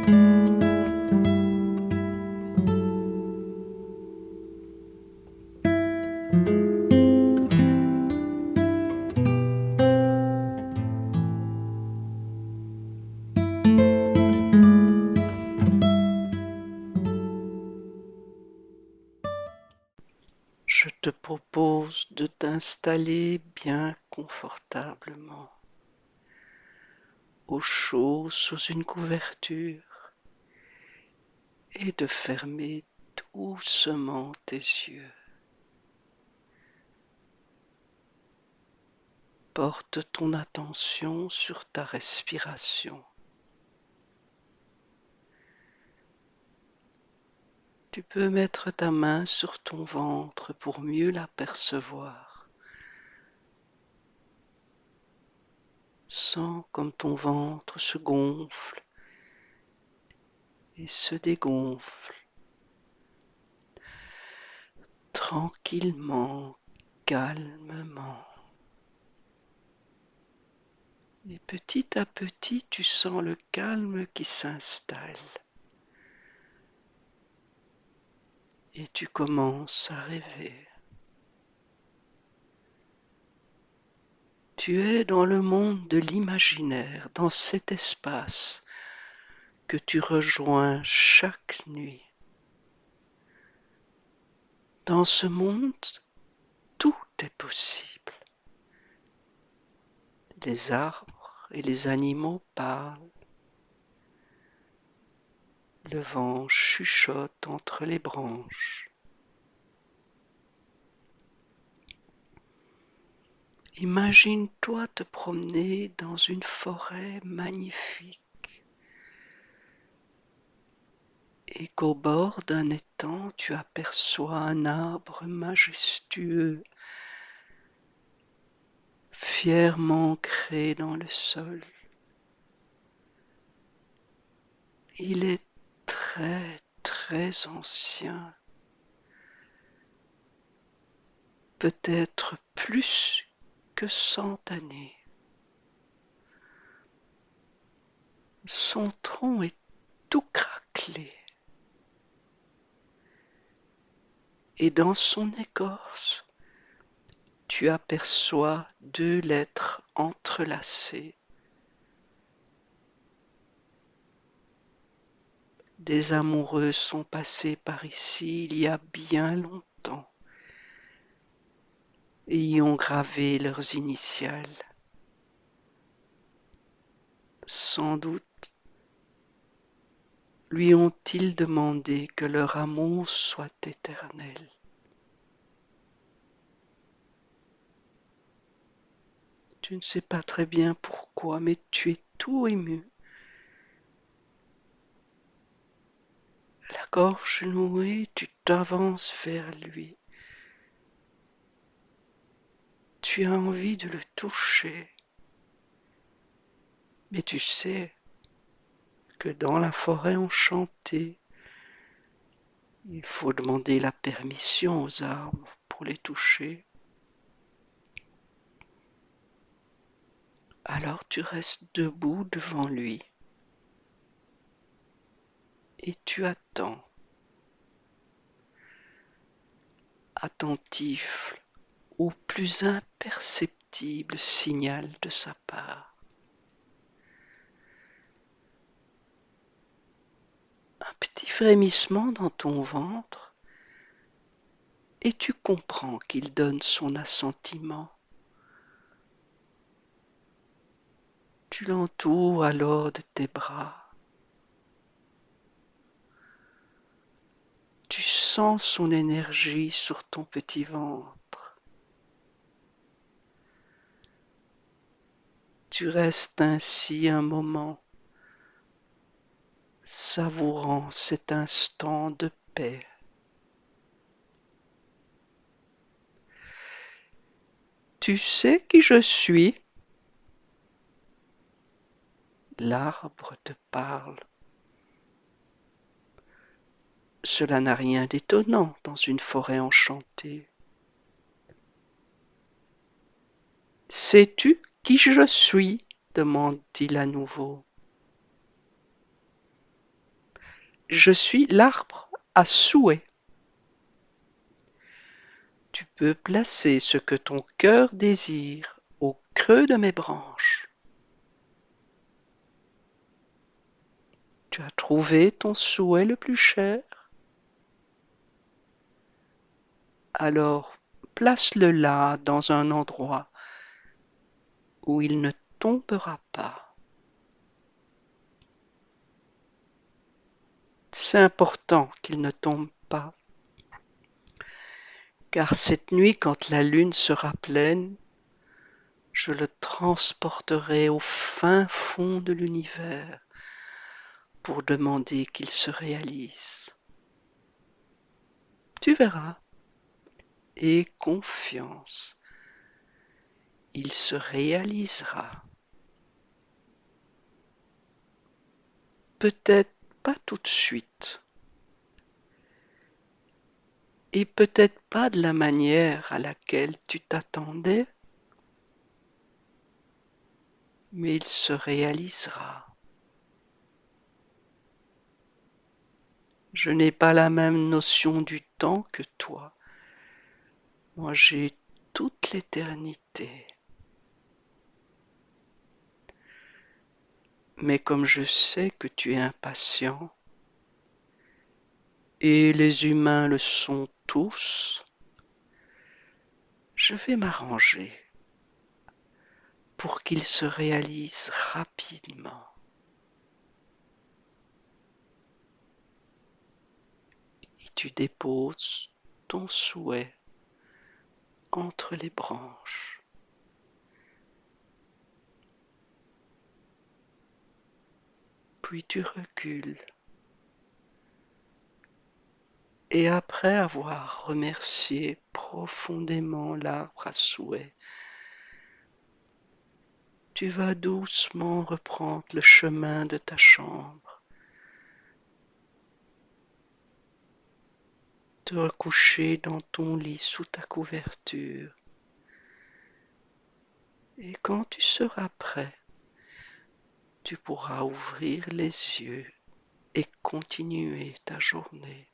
Je te propose de t'installer bien confortablement, au chaud sous une couverture, et de fermer doucement tes yeux. Porte ton attention sur ta respiration. Tu peux mettre ta main sur ton ventre pour mieux l'apercevoir. Sens comme ton ventre se gonfle et se dégonfle tranquillement, calmement. Et petit à petit, tu sens le calme qui s'installe. Et tu commences à rêver. Tu es dans le monde de l'imaginaire, dans cet espace que tu rejoins chaque nuit. Dans ce monde, tout est possible. Les arbres et les animaux parlent. Le vent chuchote entre les branches. Imagine-toi te promener dans une forêt magnifique et qu'au bord d'un étang tu aperçois un arbre majestueux, fièrement ancré dans le sol. Il est très très ancien, peut-être plus que 100 années. Son tronc est tout craquelé et dans son écorce, tu aperçois 2 lettres entrelacées. Des amoureux sont passés par ici il y a bien longtemps et y ont gravé leurs initiales. Sans doute lui ont-ils demandé que leur amour soit éternel. Tu ne sais pas très bien pourquoi, mais tu es tout ému. La gorge nouée, tu t'avances vers lui. Tu as envie de le toucher, mais tu sais que dans la forêt enchantée, il faut demander la permission aux arbres pour les toucher. Alors tu restes debout devant lui et tu attends, attentif au plus imperceptible signal de sa part. Un petit frémissement dans ton ventre et tu comprends qu'il donne son assentiment. Tu l'entoures alors de tes bras. Tu sens son énergie sur ton petit ventre. Tu restes ainsi un moment, savourant cet instant de paix. Tu sais qui je suis? L'arbre te parle. Cela n'a rien d'étonnant dans une forêt enchantée. Sais-tu qui je suis? Demande-t-il à nouveau. Je suis l'arbre à souhait. Tu peux placer ce que ton cœur désire au creux de mes branches. Tu as trouvé ton souhait le plus cher? Alors place-le là dans un endroit où il ne tombera pas. C'est important qu'il ne tombe pas, car cette nuit, quand la lune sera pleine, je le transporterai au fin fond de l'univers pour demander qu'il se réalise. Tu verras, aie confiance, il se réalisera. Peut-être pas tout de suite, et peut-être pas de la manière à laquelle tu t'attendais, mais il se réalisera. Je n'ai pas la même notion du temps que toi. Moi, j'ai toute l'éternité. Mais comme je sais que tu es impatient, et les humains le sont tous, je vais m'arranger pour qu'il se réalise rapidement. Et tu déposes ton souhait entre les branches. Puis tu recules. Et après avoir remercié profondément l'arbre à souhait, tu vas doucement reprendre le chemin de ta chambre, te recoucher dans ton lit sous ta couverture. Et quand tu seras prêt, tu pourras ouvrir les yeux et continuer ta journée.